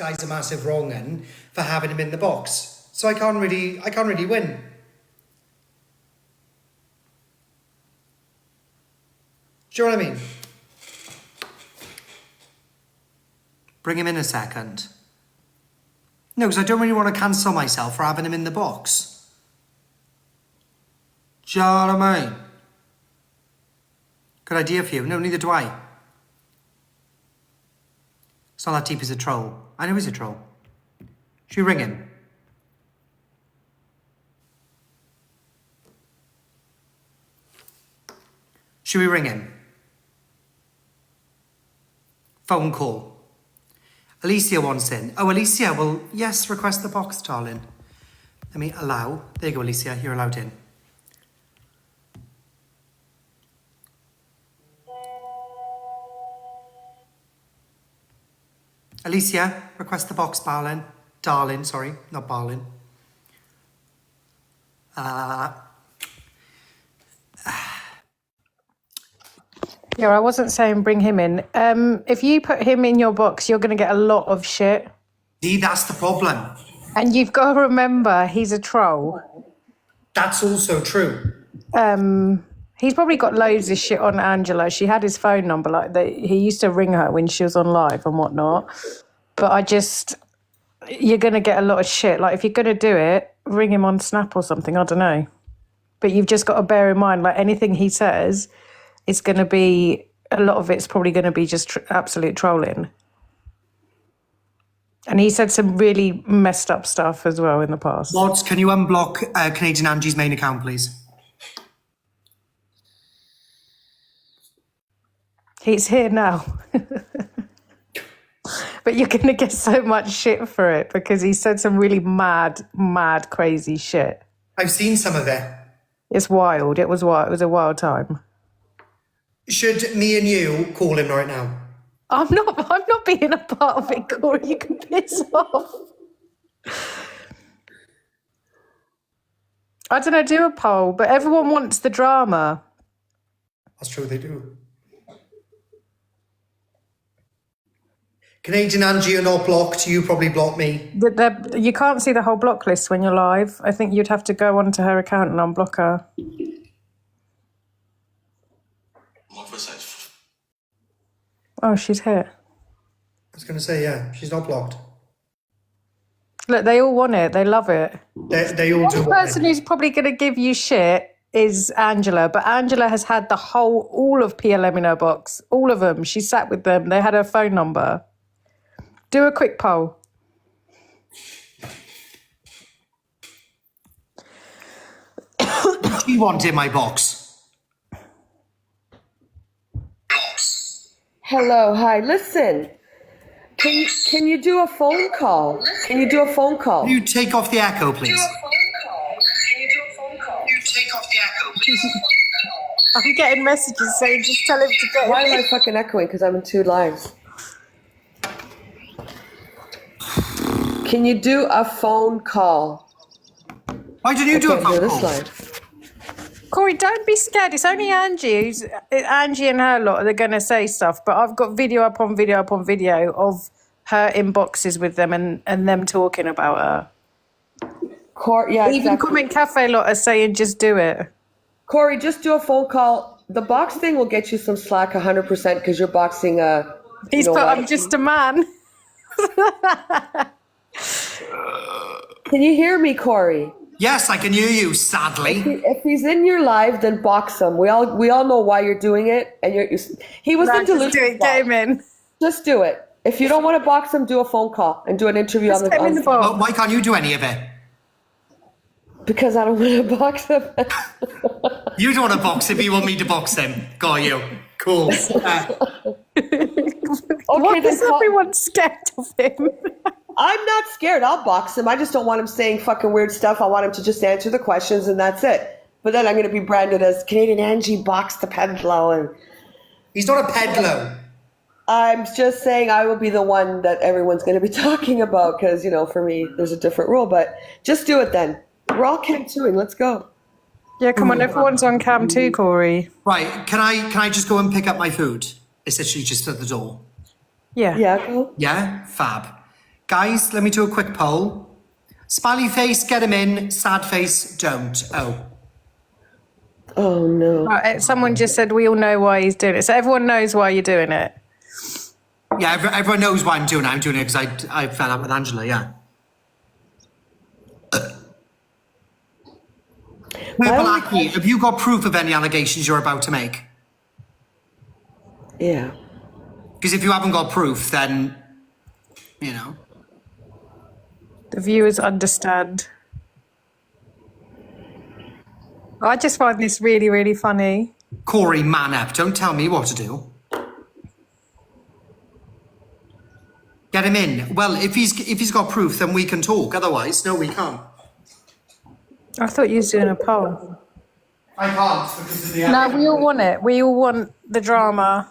guy's a massive wrong un for having him in the box. So I can't really win. Do you know what I mean? Bring him in a second. No, because I don't really want to cancel myself for having him in the box. Do you know what I mean? Good idea for you. No, neither do I. It's not that deep as a troll. I know he's a troll. Should we ring him? Should we ring him? Phone call. Alicia wants in. Oh, Alicia, well, yes, request the box, darling. Let me allow. There you go, Alicia, you're allowed in. Alicia, request the box, Barlin. Darling, sorry, not Barlin. Yeah, I wasn't saying bring him in. If you put him in your box, you're going to get a lot of shit. See, that's the problem. And you've got to remember, he's a troll. That's also true. He's probably got loads of shit on Angela. She had his phone number. He used to ring her when she was on live and whatnot. But you're going to get a lot of shit. Like, if you're going to do it, ring him on Snap or something. I don't know. But you've just got to bear in mind, like, anything he says, it's going to be, a lot of it's probably going to be just absolute trolling. And he said some really messed up stuff as well in the past. Mods, can you unblock Canadian Angie's main account, please? He's here now. But you're going to get so much shit for it because he said some really mad, crazy shit. I've seen some of it. It's wild. It was wild. It was a wild time. Should me and you call him right now? I'm not being a part of it, Corie. You can piss off. I don't know, do a poll, but everyone wants the drama. That's true, they do. Canadian Angie, you're not blocked. You probably blocked me. You can't see the whole block list when you're live. I think you'd have to go onto her account and unblock her. Oh, she's here. I was going to say, yeah, she's not blocked. Look, they all want it. They love it. They all do. The person who's probably going to give you shit is Angela, but Angela has had all of PLM in her box. All of them. She sat with them. They had her phone number. Do a quick poll. What do you want in my box? Hello, hi. Listen, can you do a phone call? Can you do a phone call? Can you take off the echo, please? I'm getting messages saying just tell him to get. Why am I fucking echoing? Because I'm in 2 lives. Can you do a phone call? Why didn't you do a phone call? Live. Corie, don't be scared. It's only Angie. Angie and her lot are going to say stuff, but I've got video upon video upon video of her in boxes with them and them talking about her. Yeah, even exactly. Comment Cafe lot are saying just do it. Corie, just do a phone call. The box thing will get you some slack 100% because you're boxing He's put, I'm just a man. Can you hear me, Corie? Yes, I can hear you, sadly. If he's in your live, then box him. We all know why you're doing it. And he was in delusion. Just do it, get him in. Just do it. If you don't want to box him, do a phone call and do an interview on the phone. Well, why can't you do any of it? Because I don't want to box him. You don't want to box him, you want me to box him. Got you. Cool. Why is everyone scared of him? I'm not scared. I'll box him. I just don't want him saying fucking weird stuff. I want him to just answer the questions and that's it. But then I'm going to be branded as Canadian Angie boxed the pedalo. And he's not a pedalo. I'm just saying I will be the one that everyone's going to be talking about because, for me, there's a different rule. But just do it then. We're all cam 2ing. Let's go. Yeah, come on. Everyone's on cam 2, Corie. Right. Can I just go and pick up my food? It's literally just at the door. Yeah. Yeah, go. Yeah? Fab. Guys, let me do a quick poll. Smiley face, get him in. Sad face, don't. Oh. Oh no. Someone just said we all know why he's doing it. So everyone knows why you're doing it. Yeah, everyone knows why I'm doing it. I'm doing it because I fell out with Angela, yeah. Blackie, have you got proof of any allegations you're about to make? Yeah. Because if you haven't got proof, then, you know. The viewers understand. I just find this really, really funny. Corie, man up. Don't tell me what to do. Get him in. Well, if he's got proof, then we can talk. Otherwise, no, we can't. I thought you was doing a poll. I can't because of the. No, we all want it. We all want the drama.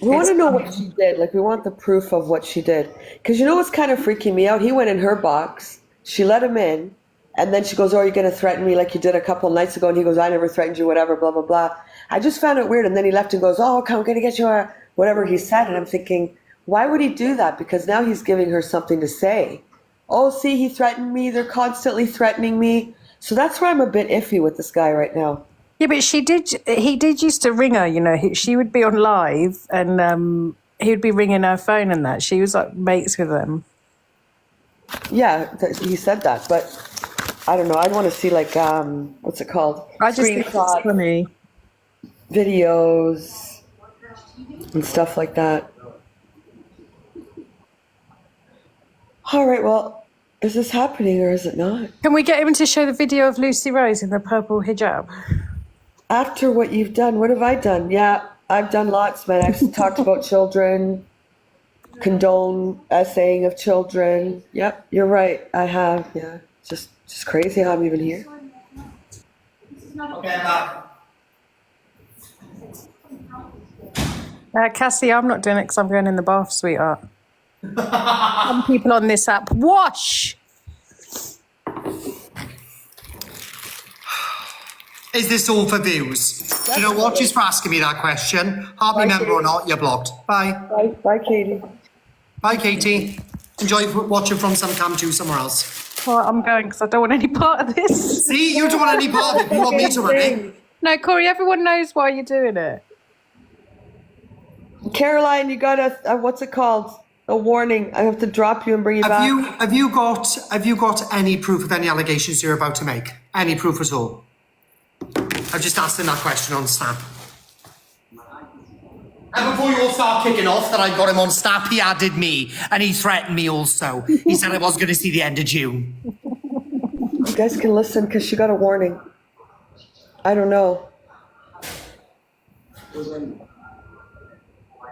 We want to know what she did. Like, we want the proof of what she did. Because you know what's kind of freaking me out? He went in her box. She let him in. And then she goes, oh, you're going to threaten me like you did a couple nights ago. And he goes, I never threatened you, whatever, blah, blah, blah. I just found it weird. And then he left and goes, oh, okay, I'm going to get you a whatever he said. And I'm thinking, why would he do that? Because now he's giving her something to say. Oh, see, he threatened me. They're constantly threatening me. So that's where I'm a bit iffy with this guy right now. Yeah, but he did used to ring her, you know. She would be on live and he would be ringing her phone and that. She was like mates with him. Yeah, he said that. But I don't know. I'd want to see like, what's it called? I just think it's funny. Videos and stuff like that. All right, well, is this happening or is it not? Can we get him to show the video of Lucy Rose in the purple hijab? After what you've done, what have I done? Yeah, I've done lots, man. I've talked about children, condone essaying of children. Yep, you're right. I have, yeah. Just crazy how I'm even here. Okay, I'm back. Cassie, I'm not doing it because I'm going in the bath, sweetheart. Some people on this app wash. Is this all for views? Do you know what? Just for asking me that question. Hardly member or not, you're blocked. Bye. Bye, Katie. Bye, Katie. Enjoy watching from some cam to somewhere else. Well, I'm going because I don't want any part of this. See, you don't want any part of it. You want me to run it. No, Corie, everyone knows why you're doing it. Caroline, you got a what's it called? A warning. I have to drop you and bring you back. Have you got any proof of any allegations you're about to make? Any proof at all? I've just asked him that question on Snap. And before you all start kicking off that I got him on Snap, he added me and he threatened me also. He said I was going to see the end of June. You guys can listen because she got a warning. I don't know.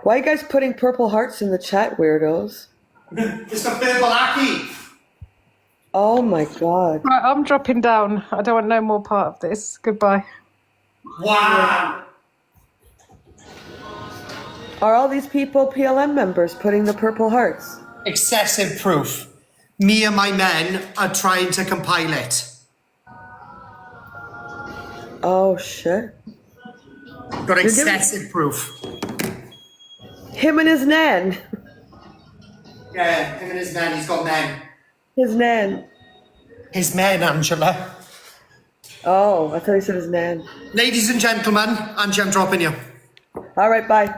Why are you guys putting purple hearts in the chat, weirdos? It's a purple Aki. Oh my god. Right, I'm dropping down. I don't want no more part of this. Goodbye. Wow. Are all these people PLM members putting the purple hearts? Excessive proof. Me and my men are trying to compile it. Oh shit. Got excessive proof. Him and his nan. Yeah, him and his men. He's got men. His nan. His men, Angela. Oh, I thought he said his nan. Ladies and gentlemen, Angie, I'm dropping you. All right, bye.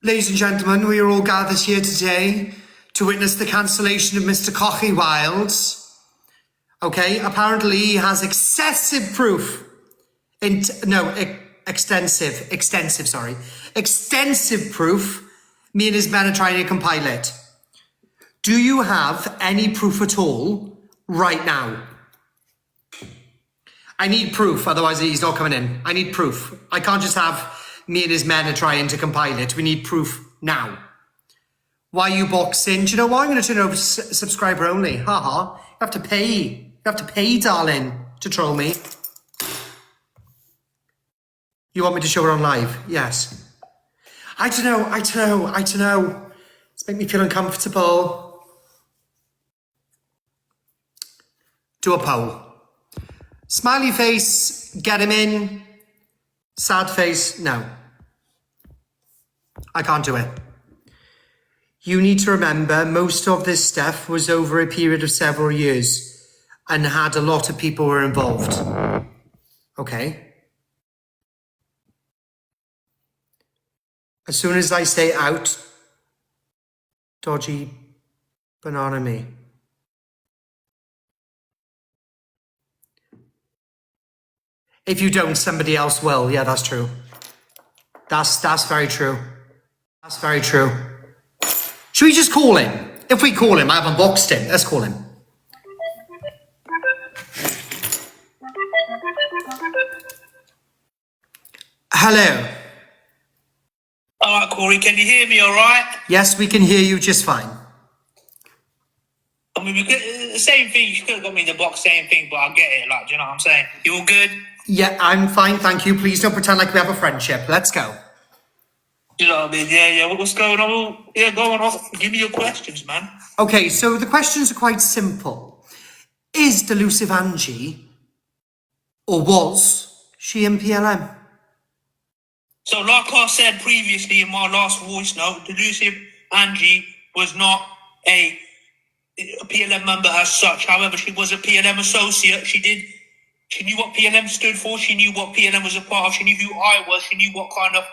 Ladies and gentlemen, we are all gathered here today to witness the cancellation of Mr. Corie Wilds. Okay, apparently he has excessive proof. Extensive proof. Me and his men are trying to compile it. Do you have any proof at all right now? I need proof, otherwise he's not coming in. I need proof. I can't just have me and his men are trying to compile it. We need proof now. Why are you boxing? Do you know what? I'm going to turn it over to subscriber only. Haha. You have to pay. You have to pay, darling, to troll me. You want me to show it on live? Yes. I don't know. It's making me feel uncomfortable. Do a poll. Smiley face, get him in. Sad face, no. I can't do it. You need to remember, most of this stuff was over a period of several years and had a lot of people were involved. Okay? As soon as I say out, dodgy banana me. If you don't, somebody else will. Yeah, that's true. That's very true. That's very true. Should we just call him? If we call him, I haven't boxed him. Let's call him. Hello. All right, Corie, can you hear me all right? Yes, we can hear you just fine. I mean, we could, the same thing. You could have got me in the box, same thing, but I get it. Like, do you know what I'm saying? You all good? Yeah, I'm fine, thank you. Please don't pretend like we have a friendship. Let's go. You know what I mean? Yeah. What's going on? Yeah, go on. Give me your questions, man. Okay, so the questions are quite simple. Is Delusive Angie, or was she in PLM? So, like I said previously in my last voice note, Delusive Angie was not a PLM member as such. However, she was a PLM associate. She knew what PLM stood for. She knew what PLM was a part of. She knew who I was. She knew what kind of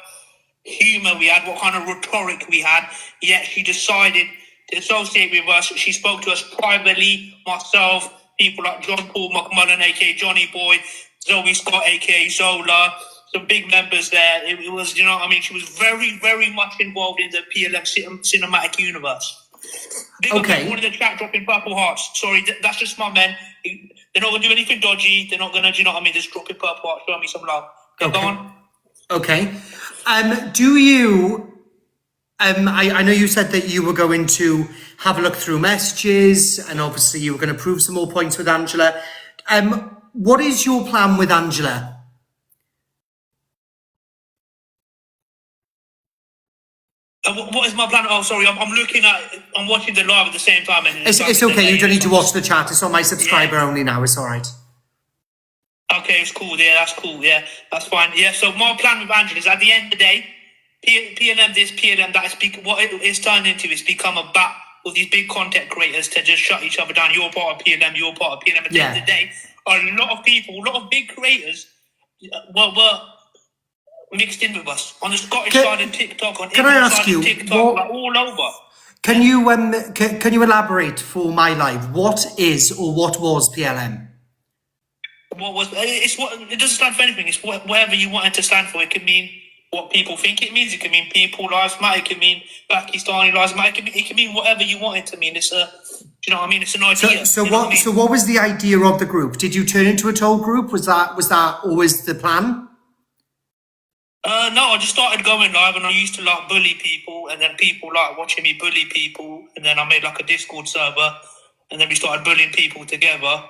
humor we had, what kind of rhetoric we had. Yet she decided to associate with us. She spoke to us privately, myself, people like John Paul McMullen, aka Johnny Boy, Zoe Scott, aka Zola, some big members there. It was, you know what I mean? She was very, very much involved in the PLM cinematic universe. Big up everyone in the chat dropping purple hearts. Sorry, that's just my men. They're not going to do anything dodgy. They're not going to, do you know what I mean? Just dropping purple hearts, show me some love. Okay. Go on. Okay. Do you... I know you said that you were going to have a look through messages and obviously you were going to prove some more points with Angela. What is your plan with Angela? What is my plan? Oh, sorry, I'm watching the live at the same time. And It's okay, you don't need to watch the chat. It's on my subscriber only now, it's all right. Okay, it's cool. Yeah, that's cool. Yeah, that's fine. Yeah, so my plan with Angela is at the end of the day, PLM this, PLM that, what it's turned into is become a bat with these big content creators to just shut each other down. You're part of PLM, you're part of PLM. At the end of the day, a lot of people, a lot of big creators were mixed in with us on the Scottish side of TikTok, on English side of TikTok, like all over. Can you elaborate for my live? What is or what was PLM? It doesn't stand for anything. It's whatever you want it to stand for. It can mean what people think it means. It can mean people lives matter. It can mean Pakistani lives matter. It can mean whatever you want it to mean. It's do you know what I mean? It's an idea. So what was the idea of the group? Did you turn into a toll group? Was that always the plan? No, I just started going live and I used to like bully people and then people like watching me bully people and then I made like a Discord server and then we started bullying people together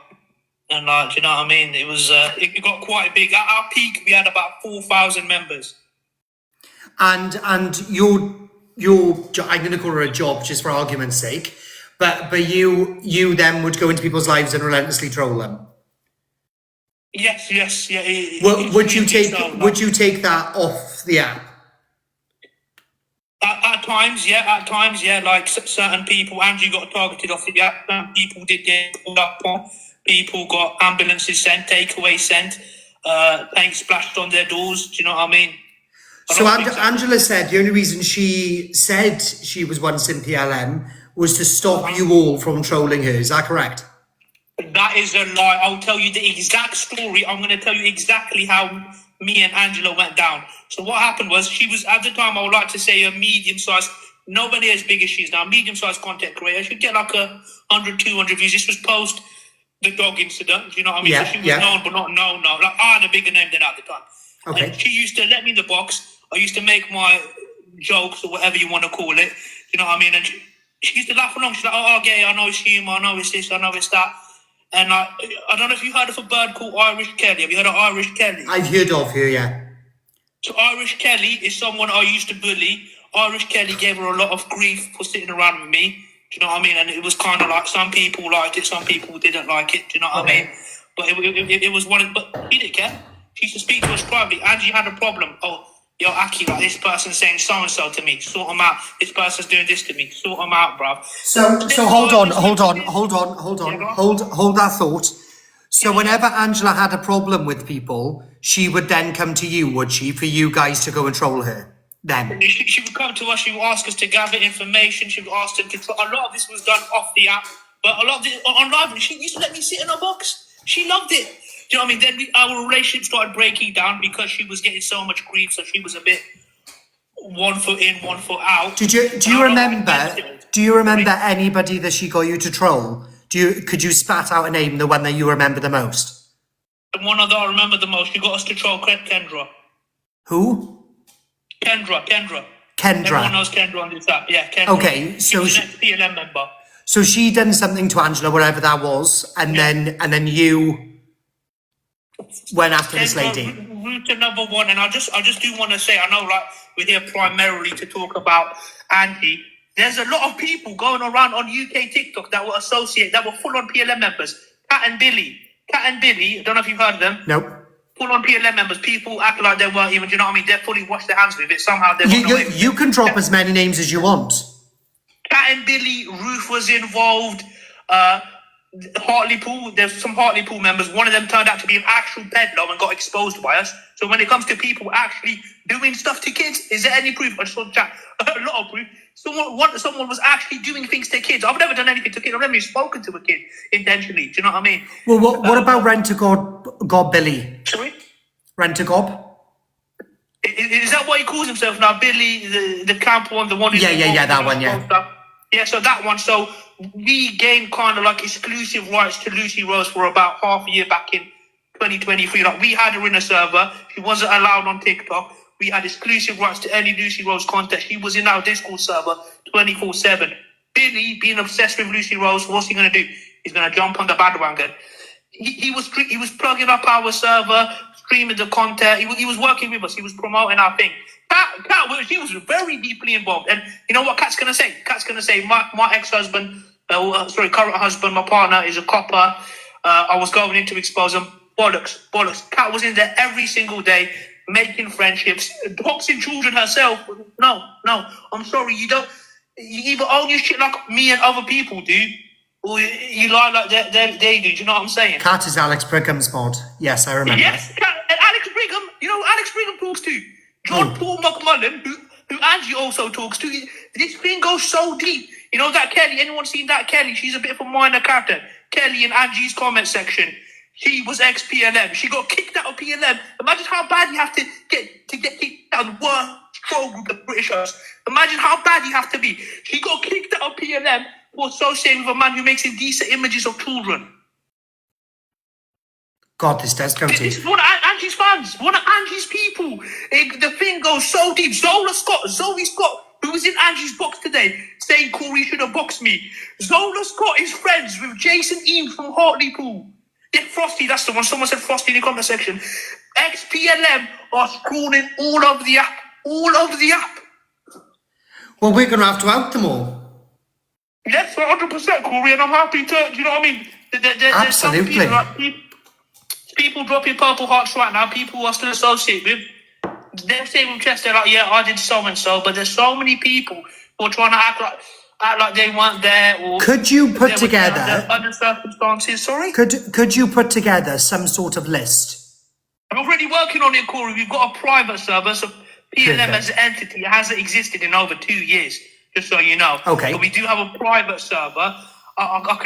and like, do you know what I mean? It was, it got quite big. At our peak, we had about 4,000 members. And your I'm going to call her a job just for argument's sake, but you then would go into people's lives and relentlessly troll them. Yes, yeah. Would you take that off the app? At times, yeah. Like certain people, Andrew got targeted off the app. Some people did get pulled up on. People got ambulances sent, takeaway sent, paint splashed on their doors. Do you know what I mean? So Angela said the only reason she said she was once in PLM was to stop you all from trolling her. Is that correct? That is a lie. I'll tell you the exact story. I'm going to tell you exactly how me and Angela went down. So what happened was she was, at the time, I would like to say a medium-sized, nobody as big as she is now, medium-sized content creator. She'd get like 100, 200 views. This was post the dog incident. You know what I mean? Yeah, so she was known, but not known now. Like, I had a bigger name than at the time. Okay. And she used to let me in the box. I used to make my jokes or whatever you want to call it. You know what I mean? And she used to laugh along. She's like, oh, okay, I know it's humour. I know it's this. I know it's that. And I don't know if you heard of a bird called Irish Kelly. Have you heard of Irish Kelly? I've heard of her, yeah. So Irish Kelly is someone I used to bully. Irish Kelly gave her a lot of grief for sitting around with me. Do you know what I mean? And it was kind of like some people liked it, some people didn't like it. Do you know what I mean? But it was one of, but she didn't care. She used to speak to us privately. Angie had a problem. Oh, yo, Aki, like this person's saying so and so to me, sort them out. This person's doing this to me, sort them out, bruv. So hold on, hold that thought. So whenever Angela had a problem with people, she would then come to you, would she, for you guys to go and troll her? Then she would come to us. She would ask us to gather information. She would ask them to. A lot of this was done off the app, but a lot of it on live. She used to let me sit in her box. She loved it. Do you know what I mean? Then our relationship started breaking down because she was getting so much grief. So she was a bit 1 foot in, 1 foot out. do you remember? Do you remember anybody that she got you to troll? Could you spat out a name, the one that you remember the most? The one that I remember the most. She got us to troll Kendra. Who? Kendra. Kendra. Everyone knows Kendra on this app. Yeah, Kendra. Okay, so she's an ex-PLM member. So she done something to Angela, whatever that was, and then you went after this lady. Route to number one, and I just do want to say, I know, like, we're here primarily to talk about Angie. There's a lot of people going around on UK TikTok that were full-on PLM members. Kat and Billy. I don't know if you've heard of them. Nope. Full-on PLM members. People act like they weren't even, do you know what I mean? They fully washed their hands with it. Somehow they You can drop as many names as you want. Kat and Billy, Ruth was involved. Hartlepool, there's some Hartlepool members. One of them turned out to be an actual peddler and got exposed by us. So when it comes to people actually doing stuff to kids, is there any proof? I just want to chat a lot of proof. Someone was actually doing things to kids. I've never done anything to kids. I've never even spoken to a kid intentionally. Do you know what I mean? Well, what about Rent-A-God Billy? Sorry? Rent-A-God? Is that what he calls himself now? Billy, the camp one, the one who's... Yeah, that one, yeah. Yeah, so that one. So we gained kind of like exclusive rights to Lucy Rose for about half a year back in 2023. Like, we had her in a server. She wasn't allowed on TikTok. We had exclusive rights to any Lucy Rose content. She was in our Discord server 24/7. Billy, being obsessed with Lucy Rose, what's he going to do? He's going to jump on the bandwagon. He was plugging up our server, streaming the content. He was working with us. He was promoting our thing. Kat, she was very deeply involved. And you know what Kat's going to say? Kat's going to say, my ex-husband, current husband, my partner is a copper. I was going in to expose him. Bollocks. Kat was in there every single day, making friendships, boxing children herself. No, I'm sorry. You either own your shit like me and other people do, or you lie like they do. Do you know what I'm saying? Kat is Alex Brigham's mod. Yes, I remember. Yes, Kat, and Alex Brigham. You know who Alex Brigham talks to? John Paul McMullen, who Angie also talks to. This thing goes so deep. You know that Kelly? Anyone seen that Kelly? She's a bit of a minor character. Kelly in Angie's comment section. She was ex-PLM. She got kicked out of PLM. Imagine how bad you have to get kicked out of the worst troll group of Britishers. Imagine how bad you have to be. She got kicked out of PLM for associating with a man who makes indecent images of children. God, this does go deep. This is one of Angie's fans, one of Angie's people. The thing goes so deep. Zoe Scott, who was in Angie's box today, saying Corie should have boxed me. Zola Scott is friends with Jason Eames from Hartlepool. Yeah, Frosty, that's the one. Someone said Frosty in the comment section. Ex-PLM are scrolling all over the app. Well, we're going to have to out them all. Yes, 100%, Corie, and I'm happy to, do you know what I mean? Absolutely. People dropping purple hearts right now, people who are still associated with, they're saying with chest, they're like, yeah, I did so-and-so, but there's so many people who are trying to act like they weren't there, or... Could you put together... Under circumstances, sorry? Could you put together some sort of list? I'm already working on it, Corie. We've got a private server, so PLM as an entity hasn't existed in over 2 years, just so you know. Okay. But we do have a private server. I'll go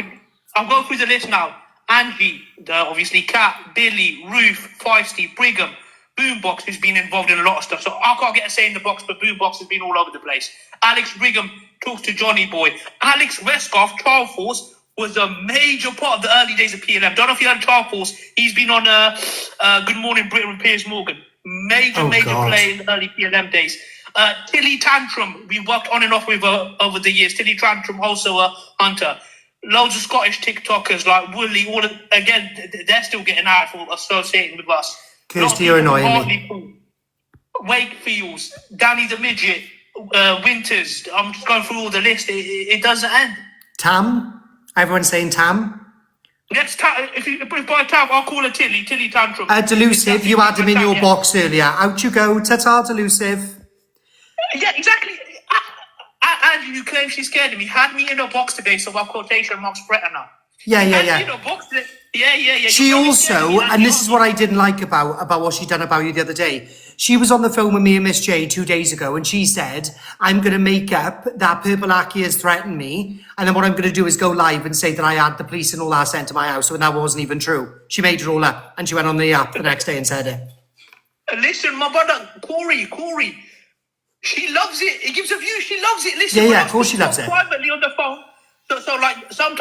through the list now. Angie, obviously Kat, Billy, Ruth, Feisty, Brigham, Boombox, who's been involved in a lot of stuff. So I can't get a say in the box, but Boombox has been all over the place. Alex Brigham talks to Johnny Boy. Alex Westcoff, Trial Force, was a major part of the early days of PLM. Don't know if you heard Trial Force. He's been on Good Morning Britain with Piers Morgan. Major player in the early PLM days. Tilly Tantrum, we worked on and off with her over the years. Tilly Tantrum, also a hunter. Loads of Scottish TikTokers like Wooly, again, they're still getting out for associating with us. Kirsty, you're annoying me. Wakefields, Danny the Midget, Winters. I'm just going through all the list. It doesn't end. Tam? Everyone's saying Tam? If by time, I'll call her Tilly Tantrum. Delusive, you had him in your box earlier. Out you go. Ta-ta, Delusive. Yeah, exactly. Andrew, you claim she's scared of me, had me in a box today, so our quotation marks threaten her. Yeah. In a box today. Yeah. She also, and this is what I didn't like about what she done about you the other day. She was on the phone with me and Miss J 2 days ago, and she said, "I'm going to make up that Purple Aki has threatened me, and then what I'm going to do is go live and say that I had the police and all that sent to my house, and that wasn't even true." She made it all up, and she went on the app the next day and said it. Listen, my brother, Corie, she loves it. It gives a view. She loves it. Listen, Yeah, of course she loves it. Privately on the phone. So like,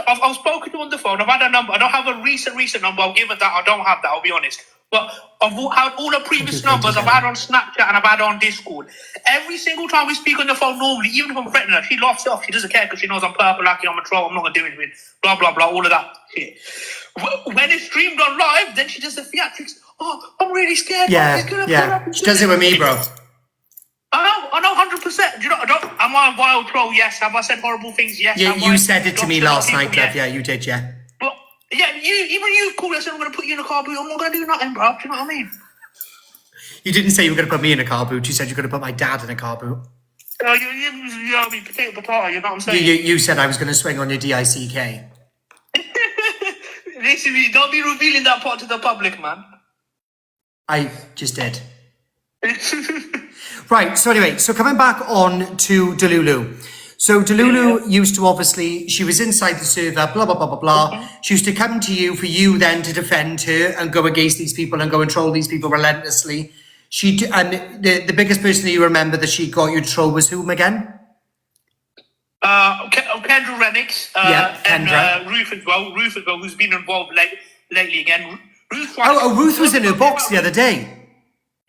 I've spoken to her on the phone. I've had a number. I don't have a recent number. I'll give her that. I don't have that. I'll be honest. But I've had all the previous numbers I've had on Snapchat and I've had on Discord. Every single time we speak on the phone normally, even if I'm threatening her, she laughs it off. She doesn't care because she knows I'm purple, lucky, I'm a troll, I'm not going to do anything. Blah, blah, blah, all of that shit. When it's streamed on live, then she does the theatrics. Oh, I'm really scared. Yeah. She does it with me, bro. I know, 100%. Do you know? Am I a vile troll? Yes. Have I said horrible things? Yes. Yeah, you said it to me last night, love. Yeah, you did, yeah. But yeah, even you called us and I'm going to put you in a car boot. I'm not going to do nothing, bro. Do you know what I mean? You didn't say you were going to put me in a car boot. You said you were going to put my dad in a car boot. You know what I mean? Potato, you know what I'm saying? You said I was going to swing on your DICK. Listen, don't be revealing that part to the public, man. I just did. Right, so anyway, so coming back on to Delulu. So Delulu used to obviously, she was inside the server, blah, blah, blah, blah, blah. She used to come to you for you then to defend her and go against these people and go and troll these people relentlessly. And the biggest person that you remember that she got you to troll was whom again? Kendra Renix. Kendra. And Ruth as well, who's been involved lately again. Ruth was in her box the other day.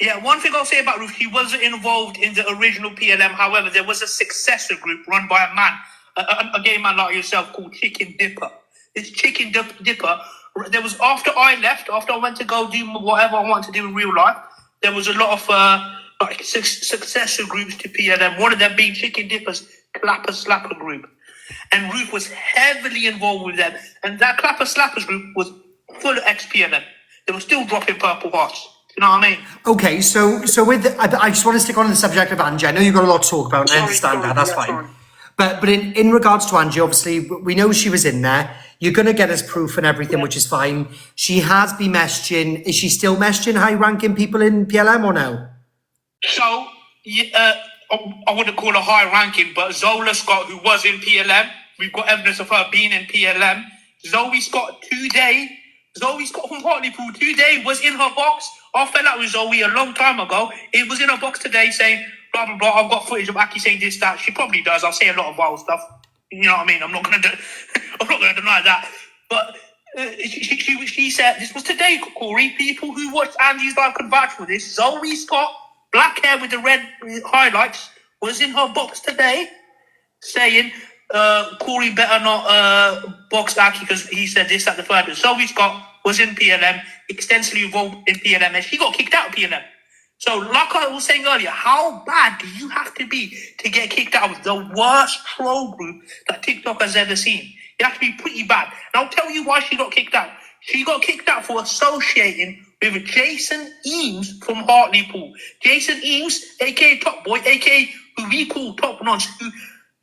Yeah, one thing I'll say about Ruth, she wasn't involved in the original PLM. However, there was a successor group run by a man, a gay man like yourself, called Chicken Dipper. This Chicken Dipper, there was after I left, after I went to go do whatever I wanted to do in real life, there was a lot of successor groups to PLM. One of them being Chicken Dipper's Clapper Slapper group. And Ruth was heavily involved with them. And that Clapper Slappers group was full of ex-PLM. They were still dropping purple hearts. You know what I mean? Okay, so with I just want to stick on the subject of Angie. I know you've got a lot to talk about, and I understand that. That's fine. Sorry. But in regards to Angie, obviously, we know she was in there. You're going to get us proof and everything, which is fine. She has been messaging. Is she still messaging high-ranking people in PLM or no? So, I wouldn't call her high-ranking, but Zola Scott, who was in PLM, we've got evidence of her being in PLM. Zoe Scott from Hartlepool today was in her box. I fell out with Zoe a long time ago. It was in her box today saying, blah, blah, blah. I've got footage of Aki saying this, that. She probably does. I'll say a lot of wild stuff. You know what I mean? I'm not going to deny that. But she said, this was today, Corie. People who watched Andy's live can vouch for this. Zoe Scott, black hair with the red highlights, was in her box today saying, Corie better not box Aki because he said this at the third. Zoe Scott was in PLM, extensively involved in PLM, and she got kicked out of PLM. So, like I was saying earlier, how bad do you have to be to get kicked out of the worst troll group that TikTok has ever seen? You have to be pretty bad. And I'll tell you why she got kicked out. She got kicked out for associating with Jason Eames from Hartlepool. Jason Eames, aka Top Boy, aka who we call Top Nonce, who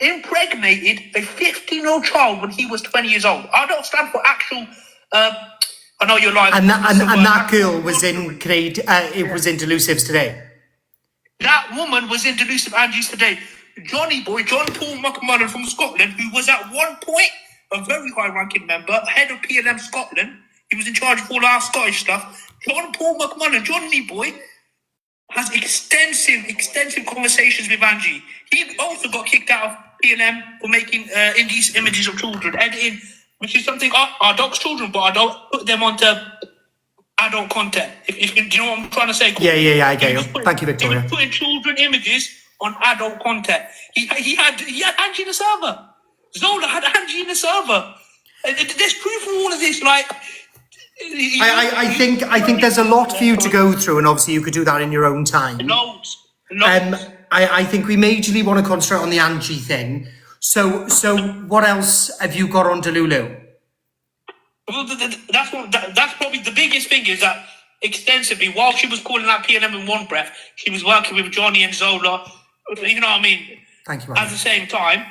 impregnated a 15-year-old child when he was 20 years old. I don't stand for actual. I know you're lying. And that girl was in it was in Delusives today. That woman was in Delusive Angie's today. John Paul McMullen from Scotland, who was at one point a very high-ranking member, head of PLM Scotland. He was in charge of all our Scottish stuff. John Paul McMullen, Johnny Boy, has extensive conversations with Angie. He also got kicked out of PLM for making indie images of children, editing, which is something I dox children, but I don't put them onto adult content. If do you know what I'm trying to say? Cool. Yeah, I get you. Thank you, Victoria. He was putting children images on adult content. He had Angie in the server. Zola had Angie in the server. There's proof of all of this. Like, I think there's a lot for you to go through, and obviously you could do that in your own time. Loads. I think we majorly want to concentrate on the Angie thing. So what else have you got on Delulu? Well, that's probably the biggest thing is that extensively, while she was calling out PLM in one breath, she was working with Johnny and Zola. You know what I mean? Thank you, At the same time,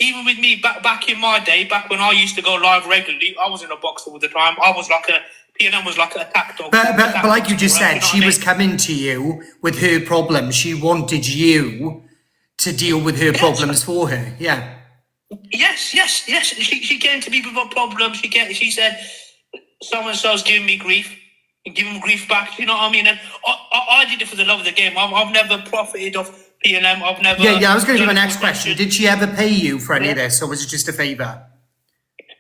even with me back in my day, back when I used to go live regularly, I was in a box all the time. I was like PLM was like an attack dog. But like you just said, You know she what I was mean? coming to you with her problems. She wanted you to deal with her problems for her. Yeah. Yes. She came to me with a problem. She said, so and so's giving me grief. And give him grief back. You know what I mean? And I did it for the love of the game. I've never profited off PLM. I've never. Yeah. I was going to do my next question. Did she ever pay you for any of this, or was it just a favour?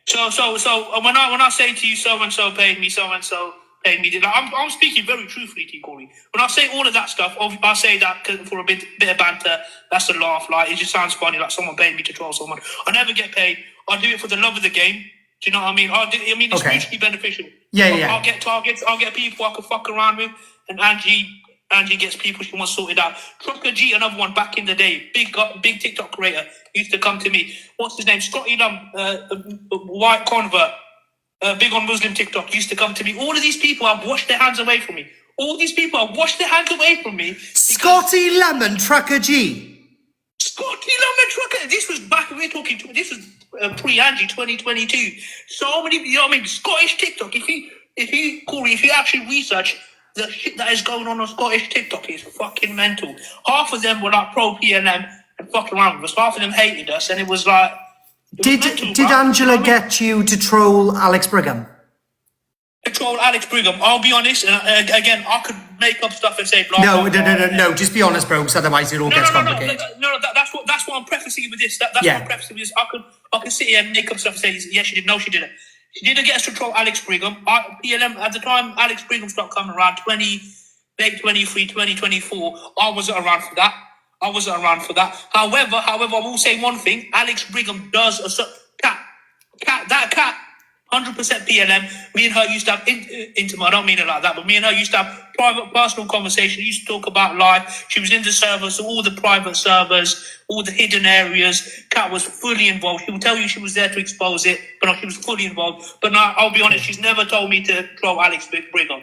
So when I say to you, so and so paid me, so and so paid me, like, I'm speaking very truthfully to you, Corie. When I say all of that stuff, I say that for a bit of banter. That's a laugh. Like, it just sounds funny. Like someone paid me to troll someone. I never get paid. I do it for the love of the game. Do you know what I mean? It's Okay. mutually beneficial. Yeah. I'll get targets. I'll get people I can fuck around with, and Angie gets people she wants sorted out. Trucker G, another one back in the day, big TikTok creator, used to come to me. What's his name? Scotty Lum, white convert, big on Muslim TikTok, used to come to me. All of these people have washed their hands away from me. All these people have washed their hands away from me. Scotty Lemon, Trucker G. Scotty Lemon Trucker. This was back when we were talking. This was pre-Angie 2022. So many, you know what I mean? Scottish TikTok. If you Corie, if you actually research the shit that is going on Scottish TikTok, it's fucking mental. Half of them were like pro PLM and fucking around with us. Half of them hated us, and it was like. Did Angela get you to troll Alex Brigham? Troll Alex Brigham. I'll be honest, and again, I could make up stuff and say blah. No. Just be honest, bro, because otherwise it all gets complicated. No. That's what I'm prefacing with this. That's what I'm prefacing with this. I could sit here and make up stuff and say, yes, she did. No, she didn't. She didn't get us to troll Alex Brigham. PLM at the time, Alex Brigham started coming around late 23, 2024. I wasn't around for that. However, I will say one thing. Alex Brigham does that cat. 100% PLM. Me and her used to have intimate. I don't mean it like that, but me and her used to have private, personal conversation. We used to talk about life. She was in the servers, so all the private servers, all the hidden areas. Kat was fully involved. She will tell you she was there to expose it, but no, she was fully involved. But no, I'll be honest, she's never told me to troll Alex Brigham.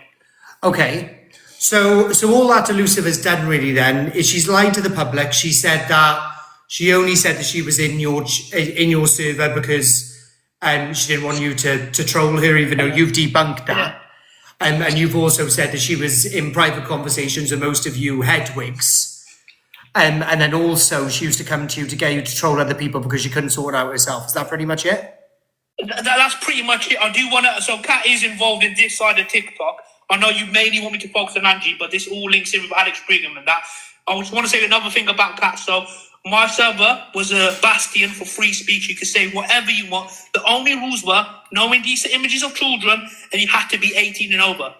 Okay. So all that Elusive has done really then is she's lied to the public. She said that she only said that she was in your server because she didn't want you to troll her, even though you've debunked that. And you've also said that she was in private conversations with most of you headwigs. And then also she used to come to you to get you to troll other people because she couldn't sort it out herself. Is that pretty much it? That's pretty much it. I do want to. So Kat is involved in this side of TikTok. I know you mainly want me to focus on Angie, but this all links in with Alex Brigham and that. I just want to say another thing about Kat. So my server was a bastion for free speech. You could say whatever you want. The only rules were no indecent images of children, and you had to be 18 and over.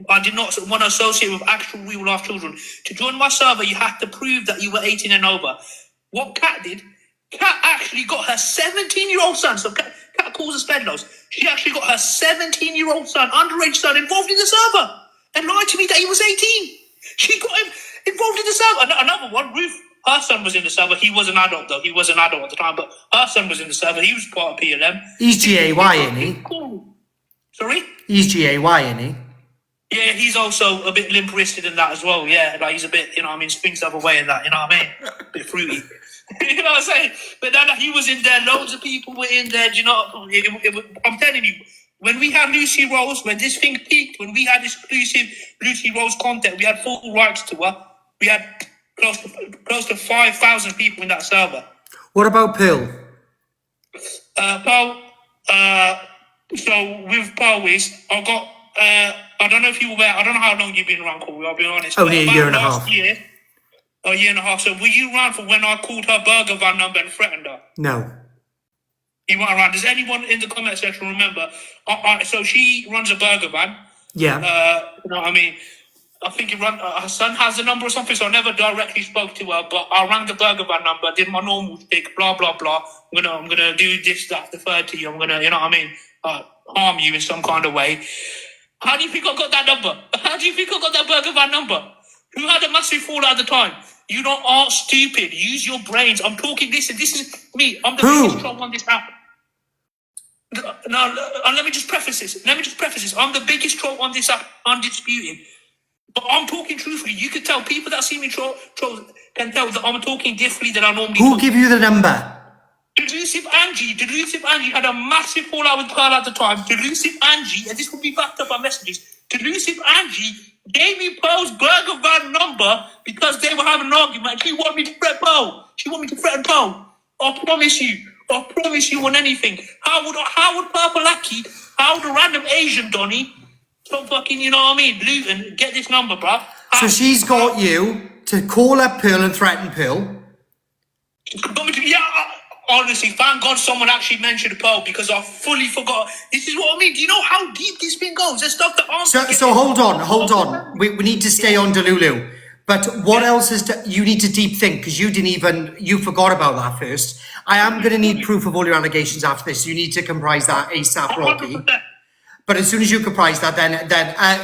I did not want to associate with actual real life children. To join my server, you had to prove that you were 18 and over. What Kat did, Kat actually got her 17-year-old son. So Kat calls us pedlos. She actually got her 17-year-old son, underage son, involved in the server and lied to me that he was 18. She got him involved in the server. Another one, Ruth. Her son was in the server. He was an adult, though. He was an adult at the time, but her son was in the server. He was part of PLM. He's GAY, isn't he? Cool. Sorry? He's GAY, isn't he? Yeah, he's also a bit limp-wristed in that as well. Yeah, like he's a bit, you know what I mean, swings the other way in that, you know what I mean? A bit fruity. You know what I'm saying? But then he was in there. Loads of people were in there. Do you know? I'm telling you, when we had Lucy Rose, when this thing peaked, when we had exclusive Lucy Rose content, we had full rights to her. We had close to 5,000 people in that server. What about Pearl? Pearl, so with Pearl I got, I don't know if you were aware, I don't know how long you've been around, Corie, I'll be honest. Only a year and a half. A year and a half. So were you around for when I called her burger van number and threatened her? No. You weren't around. Does anyone in the comment section remember? So she runs a burger van. Yeah. You know what I mean? I think her son has the number or something, so I never directly spoke to her, but I rang the burger van number, did my normal stick, blah, blah, blah. I'm gonna do this, that, the third to you. I'm gonna, you know what I mean, harm you in some kind of way. How do you think I got that number? How do you think I got that burger van number? Who had a massive fallout at the time? You aren't stupid. Use your brains. I'm talking this, and this is me. I'm the biggest troll on this app. let me just preface this. I'm the biggest troll on this app, undisputed. But I'm talking truthfully. You can tell people that see me troll can tell that I'm talking differently than I normally Who talk. give you the number? Delusive Angie had a massive fallout with Pearl at the time. Delusive Angie, and this will be backed up by messages. Delusive Angie gave me Pearl's burger van number because they were having an argument. She wanted me to threaten Pearl. She wanted me to threaten Pearl. I promise you on anything. How would Purple Lucky, how would a random Asian Donny from fucking, you know what I mean, Luton get this number, bruh? So she's got you to call up Pearl and threaten Pearl. Honestly, thank God someone actually mentioned Pearl because I fully forgot. This is what I mean. Do you know how deep this thing goes? There's stuff that I'm So hold on. We need to stay on Delulu. But what else is you need to deep think because you forgot about that first. I am going to need proof of all your allegations after this. You need to comprise that ASAP, Rocky. 100%. But as soon as you comprise that, then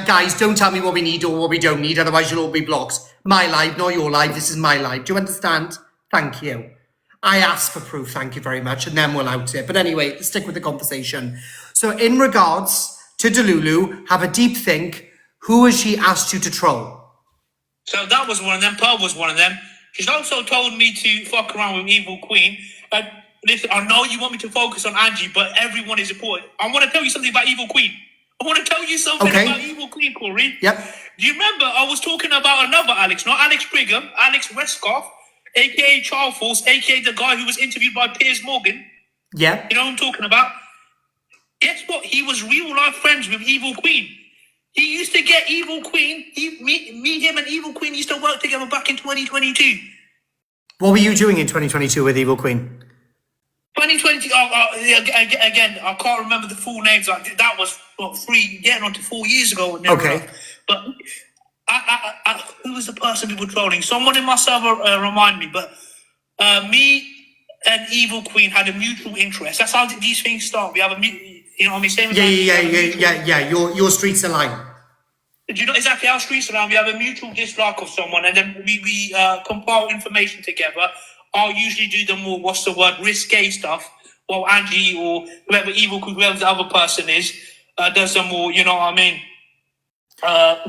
guys, don't tell me what we need or what we don't need. Otherwise, you'll all be blocked. My live, not your live. This is my live. Do you understand? Thank you. I asked for proof, thank you very much, and then we'll out it. But anyway, let's stick with the conversation. So in regards to Delulu, have a deep think. Who has she asked you to troll? So that was one of them. Pearl was one of them. She's also told me to fuck around with Evil Queen. Listen, I know you want me to focus on Angie, but everyone is important. I want to tell you something about Evil Queen. About Evil Queen, Corie. Yep. Do you remember I was talking about another Alex, not Alex Brigham, Alex Westcoff, a.k.a. Child Force, a.k.a. the guy who was interviewed by Piers Morgan? Yeah. You know what I'm talking about? Guess what? He was real life friends with Evil Queen. He used to get Evil Queen. Me, him, and Evil Queen used to work together back in 2022. What were you doing in 2022 with Evil Queen? 2020. Again, I can't remember the full names. That was getting on to 4 years ago. Okay. But who was the person we were trolling? Someone in my server remind me. But me and Evil Queen had a mutual interest. That's how these things start. We have you know what I mean? Same Yeah. Your streets align. Do you know exactly how streets align? We have a mutual dislike of someone, and then we compile information together. I'll usually do the more, risque stuff, while Angie or whoever the other person is, does the more, you know what I mean?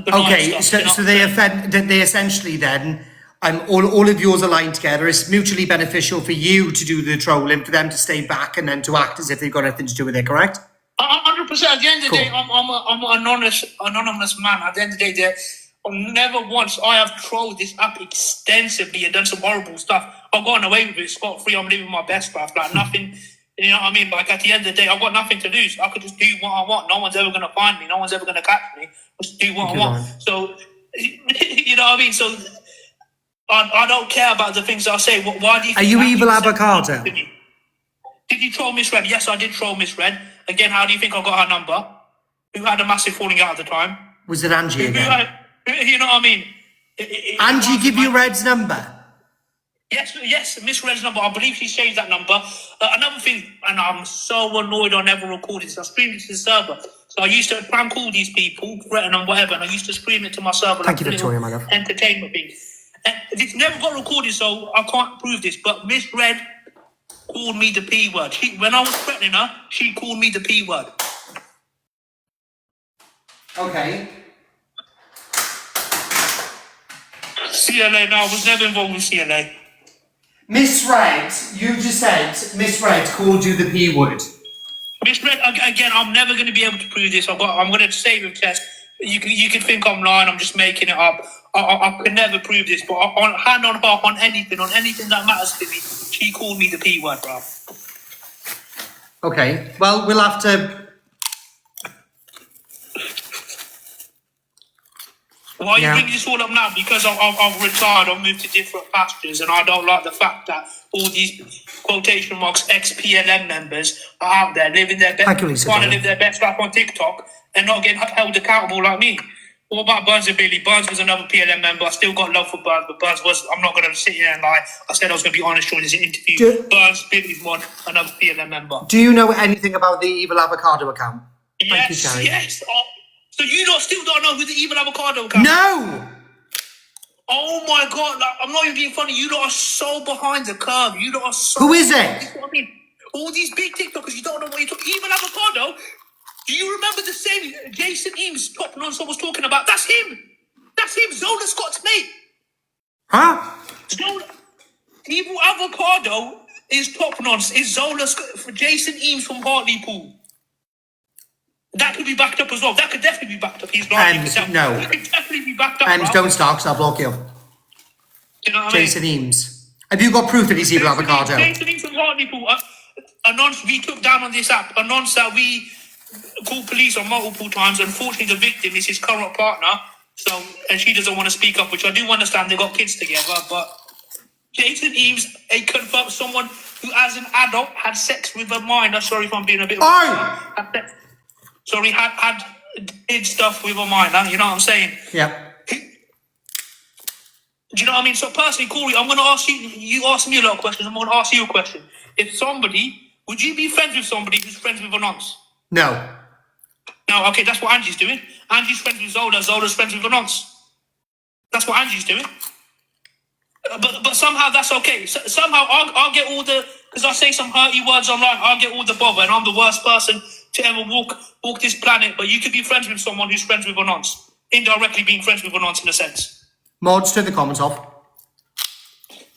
Okay, stuff, so they essentially then, all of yours aligned together. It's mutually beneficial for you to do the trolling, for them to stay back and then to act as if they've got nothing to do with it, correct? 100%. At the end of the day, I'm an anonymous man. At the end of the day, never once I have trolled this app extensively and done some horrible stuff. I've gone away with it scot-free. I'm living my best life. Like nothing, you know what I mean? Like at the end of the day, I've got nothing to lose. I could just do what I want. No one's ever going to find me. No one's ever going to catch me. Just do what I want. So, you know what I mean? So, I don't care about the things I say. Why do you think... Are you evil avocado? Did you troll Miss Red? Yes, I did troll Miss Red. Again, how do you think I got her number? Who had a massive falling out at the time? Was it Angie again? You know what I mean? Angie give you Red's number? Yes, Miss Red's number. I believe she changed that number. Another thing, and I'm so annoyed I never recorded this. I streamed it to the server. So I used to prank call these people, threaten them, whatever, and I used to scream it to my server. Thank you, Victoria, my love. Entertainment thing. And it's never got recorded, so I can't prove this. But Miss Red called me the P word. When I was threatening her, she called me the P word. Okay. CLA, no, I was never involved with CLA. Miss Red, you just said Miss Red called you the P word. Miss Red, again, I'm never going to be able to prove this. I'm going to say with test. You can think I'm lying. I'm just making it up. I could never prove this, but hand on heart, on anything that matters to me, she called me the P word, bro. Okay, well, we'll have to... Why are you bringing this all up now? Because I've retired, I've moved to different pastures, and I don't like the fact that all these quotation marks ex-PLM members are out there living their best, trying to live their best life on TikTok and not getting held accountable like me. What about Burns and Billy? Burns was another PLM member. I still got love for Burns, but Burns was, I'm not going to sit here and lie. I said I was going to be honest during this interview. Burns, Billy's one, another PLM member. Do you know anything about the Evil Avocado account? Yes, Thank you, yes. So you still don't know who the Evil Avocado account is? No! Oh my God, like, I'm not even being funny. You lot are so behind the curve. You lot are so... Who is it? What I mean? All these big TikTokers, you don't know what you're talking. Even Avocado. Do you remember the same Jason Eames top nonsense was talking about? That's him. That's him. Zola Scott's mate. Huh? Zola. Evil Avocado is top nonsense. Is Zola Scott for Jason Eames from Hartlepool? That could be backed up as well. That could definitely be backed up. He's not. No. It could definitely be backed up. Don't start, because I'll block you. Do you know what I mean? Jason Eames. Have you got proof that he's evil Avocado? Jason Eames from Hartlepool. A nonce we took down on this app. A nonce that we called police on multiple times. Unfortunately, the victim is his current partner. So, and she doesn't want to speak up, which I do understand. They got kids together, but Jason Eames, a confirmed someone who, as an adult, had sex with a minor. Sorry if I'm being a bit. Sorry, did stuff with a minor. You know what I'm saying? Yeah. Do you know what I mean? So personally, Corie, I'm going to ask you. You asked me a lot of questions. I'm going to ask you a question. If somebody, would you be friends with somebody who's friends with a nonce? No. No, okay, that's what Angie's doing. Angie's friends with Zola. Zola's friends with a nonce. That's what Angie's doing. But somehow that's okay. Somehow I'll get all the, because I say some hurty words online, I'll get all the bother, and I'm the worst person to ever walk this planet. But you could be friends with someone who's friends with a nonce. Indirectly being friends with a nonce in a sense. Mods, turn the comments off.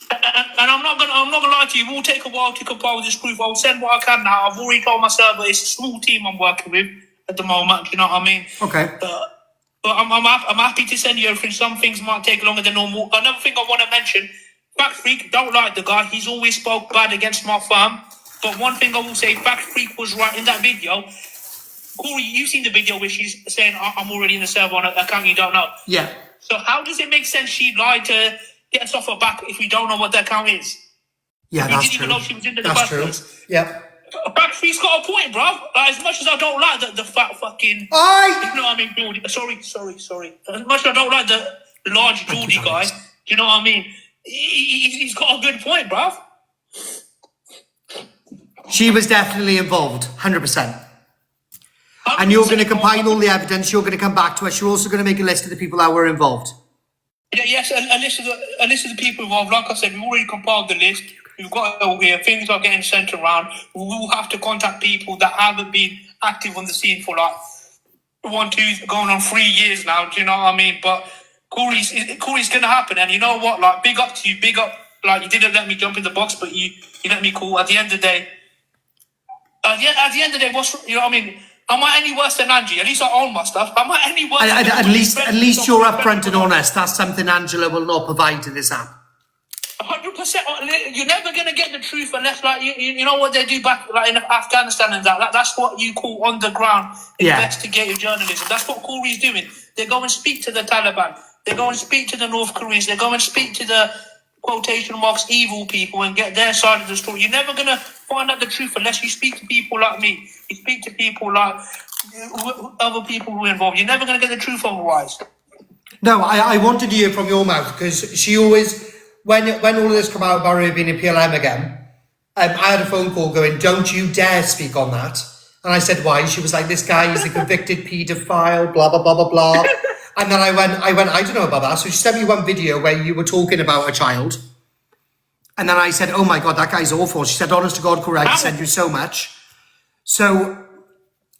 And I'm not gonna lie to you. It will take a while to compile this proof. I'll send what I can now. I've already told my server it's a small team I'm working with at the moment. You know what I mean? Okay. But I'm happy to send you everything. Some things might take longer than normal. Another thing I want to mention: Fact Freak, don't like the guy. He's always spoke bad against my firm. But one thing I will say: Fact Freak was right in that video. Corie, you've seen the video where she's saying I'm already in the server on an account you don't know. Yeah. So how does it make sense she lied to get us off her back if we don't know what the account is? Yeah, that's didn't true. even know she was in the That's first true. place. Yeah. Factory's got a point, bruv. Like, as much as I don't like the fat fucking... You know what I mean, Geordie? Sorry. As much as I don't like the large Geordie guy, do you know what I mean? He's got a good point, bruv. She was definitely involved, 100%. And you're going to compile all the evidence. You're going to come back to us. You're also going to make a list of the people that were involved. Yeah, yes, a list of the people involved. Like I said, we've already compiled the list. We've got it all here. Things are getting sent around. We will have to contact people that haven't been active on the scene for like going on 3 years now. Do you know what I mean? But Corie's going to happen. And you know what? Like, big up to you. Big up. Like, you didn't let me jump in the box, but you let me call. At the end of the day, what's, you know what I mean? Am I any worse than Angie? At least I own my stuff. Am I any worse? At least you're upfront and honest. That's something Angela will not provide to this app. 100%. You're never gonna get the truth unless, like, you know what they do back, like, in Afghanistan and that. That's what you call on the ground investigative journalism. That's what Corie's doing. They go and speak to the Taliban. They go and speak to the North Koreans. They go and speak to the quotation marks evil people and get their side of the story. You're never gonna find out the truth unless you speak to people like me. You speak to people like other people who are involved. You're never gonna get the truth otherwise. No, I wanted to hear from your mouth because she always, when all of this come out about her being in PLM again, I had a phone call going, "Don't you dare speak on that." And I said, "Why?" She was like, "This guy is a convicted paedophile, blah blah blah blah blah." And then I went, I don't know about that. So she sent me one video where you were talking about a child. And then I said, "Oh my God, that guy's awful." She said, "Honest to God, Corie, I send you so much." So,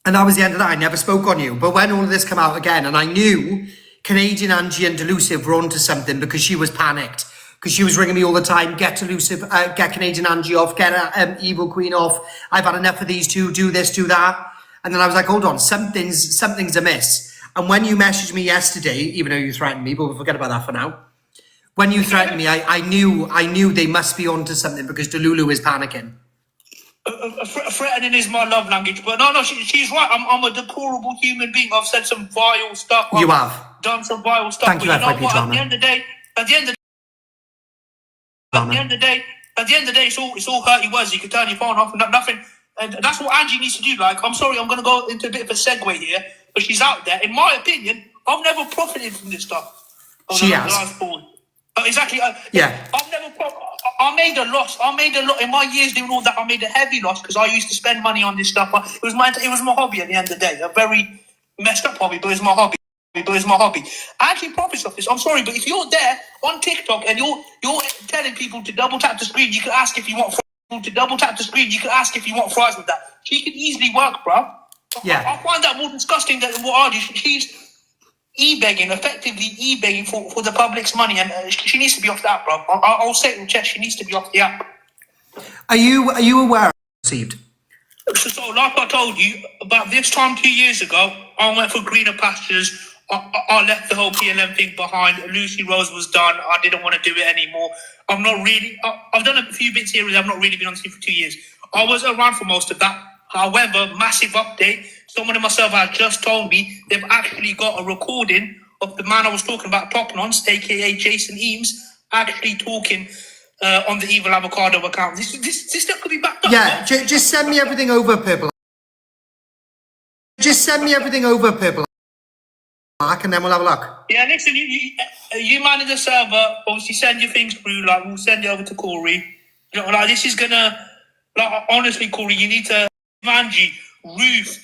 and that was the end of that. I never spoke on you. But when all of this came out again, and I knew Canadian Angie and Delusive were onto something because she was panicked. Because she was ringing me all the time, get Delusive, get Canadian Angie off, get Evil Queen off. I've had enough of these two, do this, do that. And then I was like, hold on, something's amiss. And when you messaged me yesterday, even though you threatened me, but we'll forget about that for now. When you threatened me, I knew they must be onto something because Delulu is panicking. Threatening is my love language, but no, she's right. I'm a deplorable human being. I've said some vile stuff. You have done some vile stuff. Thank you, FYP what? Drama. At the end of the day, it's all hurty words. You can turn your phone off and nothing. And that's what Angie needs to do. Like, I'm sorry, I'm going to go into a bit of a segue here, but she's out there. In my opinion, I've never profited from this stuff. She has. Exactly. Yeah. I've never. I made a loss. In my years doing all that. I made a heavy loss because I used to spend money on this stuff. It was my hobby at the end of the day. A very messed up hobby, but it's my hobby. I actually profits off this. I'm sorry, but if you're there on TikTok and you're telling people to double tap the screen, you can ask if you want to double tap the screen, you can ask if you want fries with that. She can easily work, bro. Yeah. I find that more disgusting than what I do. She's e-begging, effectively e-begging for the public's money, and she needs to be off the app, bro. I'll say it in chest, she needs to be off the app. Are you aware of received? So, like I told you, about this time 2 years ago, I went for greener pastures. I left the whole PLM thing behind. Lucy Rose was done. I didn't want to do it anymore. I'm not really. I've done a few bits here and I've not really been on TV for 2 years. I was around for most of that. However, massive update. Someone in myself has just told me they've actually got a recording of the man I was talking about, Top Nonce, aka Jason Eames, actually talking on the Evil Avocado account. This stuff could be backed up. Yeah, just send me everything over, Purple. Just send me everything over, Purple. And then we'll have a look. Yeah, listen, you manage the server. Obviously, send your things through. Like, we'll send it over to Corie. You know, like, this is gonna. Like, honestly, Corie, you need to. Angie, Ruth,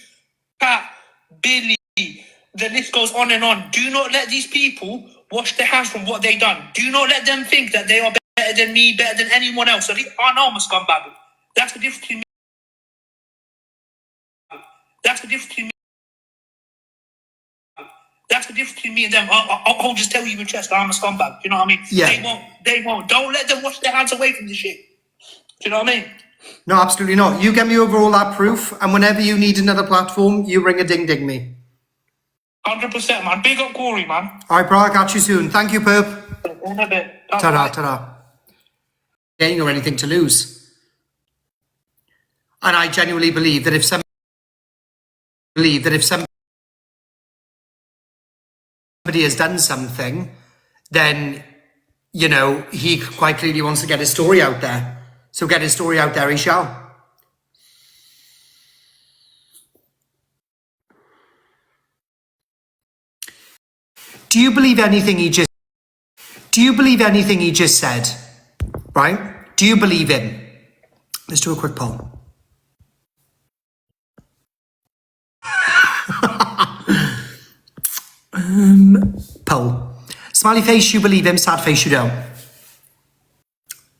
Pat, Billy. The list goes on and on. Do not let these people wash their hands from what they've done. Do not let them think that they are better than me, better than anyone else. I know I'm a scumbag. That's the difference between me. That's the difference between me. That's the difference between me and them. I'll just tell you in chest, I'm a scumbag. You know what I mean? Yeah. They won't. Don't let them wash their hands away from this shit. Do you know what I mean? No, absolutely not. You get me over all that proof, and whenever you need another platform, you ring a ding me. 100%, man. Big up Corie, man. All right, bro, I'll catch you soon. Thank you, Perp. In a bit. Ta-da, ta-da. Gain or anything to lose. And I genuinely believe that if somebody has done something, then, you know, he quite clearly wants to get his story out there. So get his story out there, he shall. Do you believe anything he just said? Right? Do you believe him? Let's do a quick poll. Poll. Smiley face, you believe him. Sad face, you don't.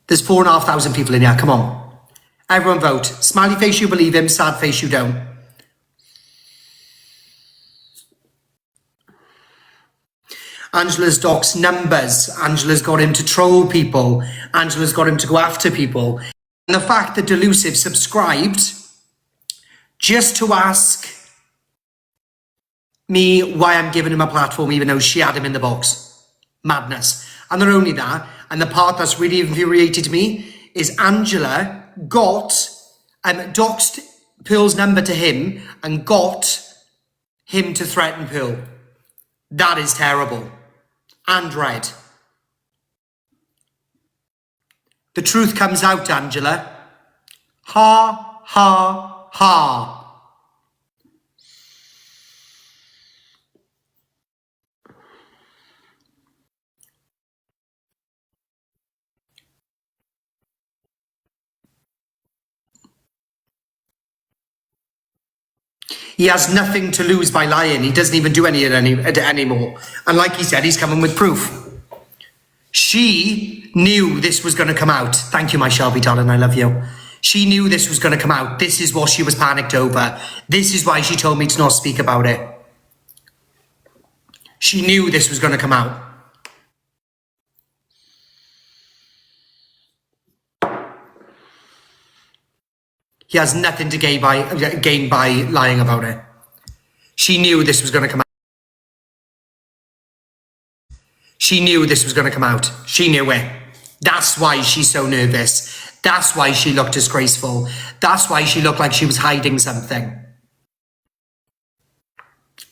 There's 4,500 people in here. Come on. Everyone vote. Smiley face, you believe him. Sad face, you don't. Angela's docs numbers. Angela's got him to troll people. Angela's got him to go after people. And the fact that Delusive subscribed just to ask me why I'm giving him a platform even though she had him in the box. Madness. And not only that, and the part that's really infuriated me is Angela got doxed Pearl's number to him and got him to threaten Pearl. That is terrible. And red. The truth comes out, Angela. Ha, ha, ha. He has nothing to lose by lying. He doesn't even do any of it anymore. And like he said, he's coming with proof. She knew this was going to come out. Thank you, my Shelby, darling. I love you. She knew this was going to come out. This is what she was panicked over. This is why she told me to not speak about it. She knew this was going to come out. He has nothing to gain by lying about it. She knew this was going to come out. She knew this was going to come out. She knew it. That's why she's so nervous. That's why she looked disgraceful. That's why she looked like she was hiding something.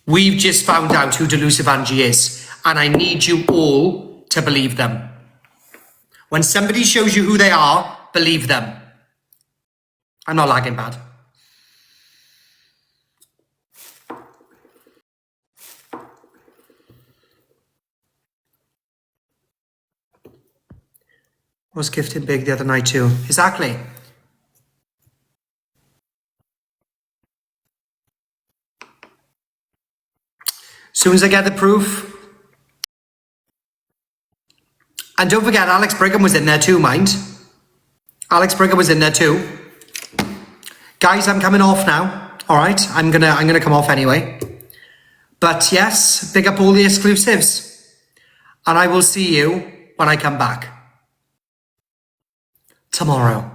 We've just found out who Delusive Angie is, and I need you all to believe them. When somebody shows you who they are, believe them. I'm not lagging bad. Was gifted big the other night too. Exactly. Soon as I get the proof. And don't forget, Alex Brigham was in there too, mind. Alex Brigger was in there too. Guys, I'm coming off now. All right, I'm gonna come off anyway. But yes, big up all the exclusives, and I will see you when I come back tomorrow.